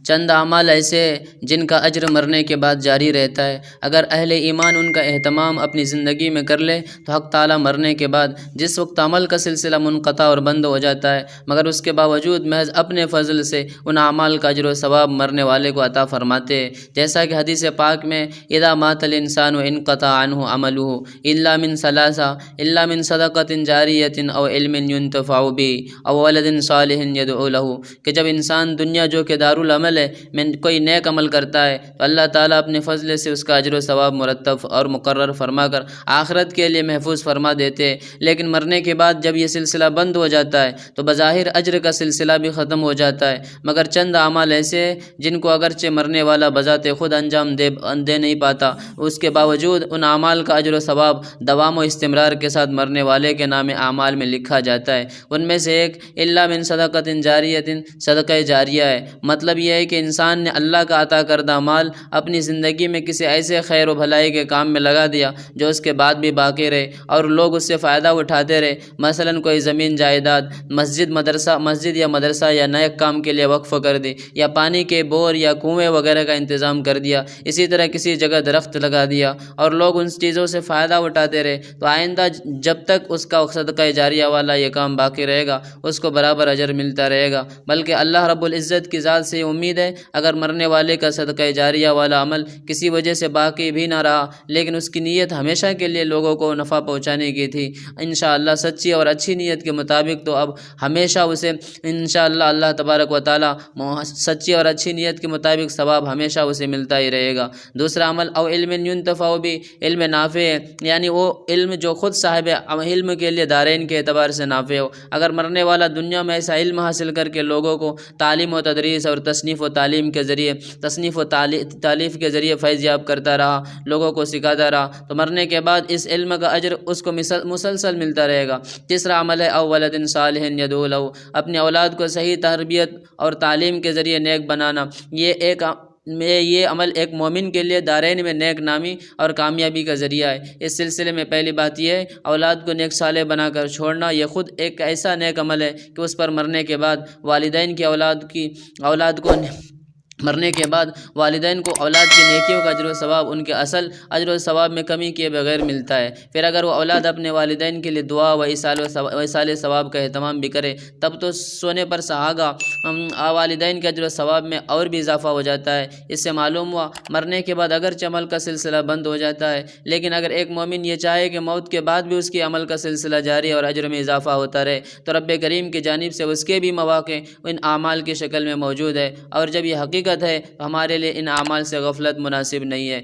چند اعمال ایسے جن کا اجر مرنے کے بعد جاری رہتا ہے۔ اگر اہل ایمان ان کا اہتمام اپنی زندگی میں کر لے تو حق تعالیٰ مرنے کے بعد جس وقت عمل کا سلسلہ منقطع اور بند ہو جاتا ہے، مگر اس کے باوجود محض اپنے فضل سے ان اعمال کا اجر و ثواب مرنے والے کو عطا فرماتے ہیں، جیسا کہ حدیث پاک میں اذا مات الانسان انقطع عنہ عملہ الا من ثلاثہ الا من صدقۃ جاریۃ او علم ينتفع به او ولد صالح يدعو له، کہ جب انسان دنیا جو کہ دارالعمل ہے میں کوئی نیک عمل کرتا ہے تو اللہ تعالیٰ اپنے فضل سے اس کا اجر و ثواب مرتب اور مقرر فرما کر آخرت کے لیے محفوظ فرما دیتے ہیں، لیکن مرنے کے بعد جب یہ سلسلہ بند ہو جاتا ہے تو بظاہر اجر کا سلسلہ بھی ختم ہو جاتا ہے، مگر چند اعمال ایسے ہیں جن کو اگرچہ مرنے والا بذات خود انجام دے نہیں پاتا، اس کے باوجود ان اعمال کا اجر و ثواب دوام و استمرار کے ساتھ مرنے والے کے نام اعمال میں لکھا جاتا ہے۔ ان میں سے ایک الا من صدقۃ جاریۃ، صدقہ جاریہ ہے۔ مطلب یہ ہے کہ انسان نے اللہ کا عطا کردہ مال اپنی زندگی میں کسی ایسے خیر و بھلائی کے کام میں لگا دیا جو اس کے بعد بھی باقی رہے اور لوگ اس سے فائدہ اٹھاتے رہے، مثلا کوئی زمین جائیداد، مسجد یا مدرسہ یا نیک کام کے لیے وقف کر دی، یا پانی کے بور یا کنویں وغیرہ کا انتظام کر دیا، اسی طرح کسی جگہ درخت لگا دیا اور لوگ ان چیزوں سے فائدہ اٹھاتے رہے، تو آئندہ جب تک اس کا صدقہ جاریہ والا یہ کام باقی رہے گا اس کو برابر اجر ملتا رہے گا، بلکہ اللہ رب العزت کی ذات سے امید ہے اگر مرنے والے کا صدقہ جاریہ والا عمل کسی وجہ سے باقی بھی نہ رہا لیکن اس کی نیت ہمیشہ کے لیے لوگوں کو نفع پہنچانے کی تھی، انشاءاللہ سچی اور اچھی نیت کے مطابق تو اب ہمیشہ اسے انشاءاللہ اللہ تبارک و تعالیٰ سچی اور اچھی نیت کے مطابق ثواب ہمیشہ اسے ملتا ہی رہے گا۔ دوسرا عمل او علم ينتفع به، علم نافع ہے، یعنی وہ علم جو خود صاحب علم کے لیے دارین کے اعتبار سے نافع ہو۔ اگر مرنے والا دنیا میں ایسا علم حاصل کر کے لوگوں کو تعلیم و تدریس اور تصنیف و تالیف کے ذریعے فیض یاب کرتا رہا، لوگوں کو سکھاتا رہا، تو مرنے کے بعد اس علم کا اجر اس کو مسلسل ملتا رہے گا۔ تیسرا عمل ہے او ولد صالح يدعو له، اپنے اولاد کو صحیح تربیت اور تعلیم کے ذریعے نیک بنانا، یہ عمل ایک مومن کے لیے دارین میں نیک نامی اور کامیابی کا ذریعہ ہے۔ اس سلسلے میں پہلی بات یہ ہے اولاد کو نیک صالح بنا کر چھوڑنا، یہ خود ایک ایسا نیک عمل ہے کہ اس پر مرنے کے بعد والدین کی اولاد کو اولاد کی نیکیوں کا اجر و ثواب ان کے اصل اجر و ثواب میں کمی کیے بغیر ملتا ہے۔ پھر اگر وہ اولاد اپنے والدین کے لیے دعا و ایصال ثواب کا اہتمام بھی کرے تب تو سونے پر سہاگا والدین کے اجر و ثواب میں اور بھی اضافہ ہو جاتا ہے۔ اس سے معلوم ہوا مرنے کے بعد اگرچہ عمل کا سلسلہ بند ہو جاتا ہے لیکن اگر ایک مومن یہ چاہے کہ موت کے بعد بھی اس کے عمل کا سلسلہ جاری اور اجر میں اضافہ ہوتا رہے تو رب کریم کی جانب سے اس کے بھی مواقع ان اعمال کی شکل میں موجود ہے، اور جب یہ حقیقت ہے تو ہمارے لیے ان اعمال سے غفلت مناسب نہیں ہے۔